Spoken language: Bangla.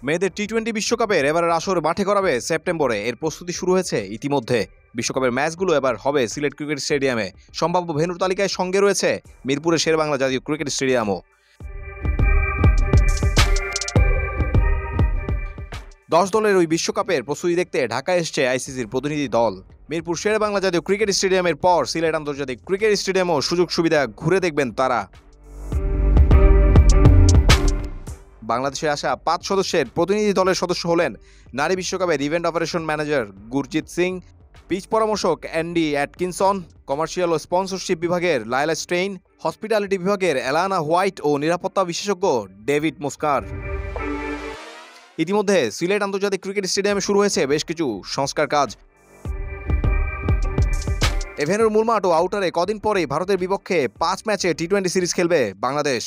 মেয়েদের টি-20 বিশ্বকাপের এবারের আসর মাঠে করাবে সেপ্টেম্বরে। এর প্রস্তুতি শুরু হয়েছে ইতিমধ্যে। বিশ্বকাপের ম্যাচগুলো এবার হবে সিলেট ক্রিকেট স্টেডিয়ামে। সম্ভাব্য ভেন্যুর তালিকায় সঙ্গে রয়েছে মিরপুরের শেরেবাংলা জাতীয় ক্রিকেট স্টেডিয়ামও। 10 দলের ওই বিশ্বকাপের প্রস্তুতি দেখতে ঢাকায় এসছে আইসিসির প্রতিনিধি দল। মিরপুর শেরেবাংলা জাতীয় ক্রিকেট স্টেডিয়ামের পর সিলেট আন্তর্জাতিক ক্রিকেট স্টেডিয়ামও সুযোগ সুবিধা ঘুরে দেখবেন তারা। বাংলাদেশে আসা 5 সদস্যের প্রতিনিধি দলের সদস্য হলেন নারী বিশ্বকাপের event operation manager Gurjit Singh, pitch পরামর্শক অ্যান্ডি অ্যাটকিনসন, কমার্শিয়াল ও স্পন্সরশিপ বিভাগের লায়লা স্টেইন, হসপিটালিটি বিভাগের এলানা হোয়াইট ও নিরাপত্তা বিশেষজ্ঞ ডেভিড মুস্কার। ইতিমধ্যে সিলেট আন্তর্জাতিক ক্রিকেট স্টেডিয়ামে শুরু হয়েছে বেশ কিছু সংস্কার কাজ। এভেন্যুর মূল মাঠ ও আউটারে কদিন পরেই ভারতের বিপক্ষে 5 ম্যাচে টি-20 সিরিজ খেলবে বাংলাদেশ।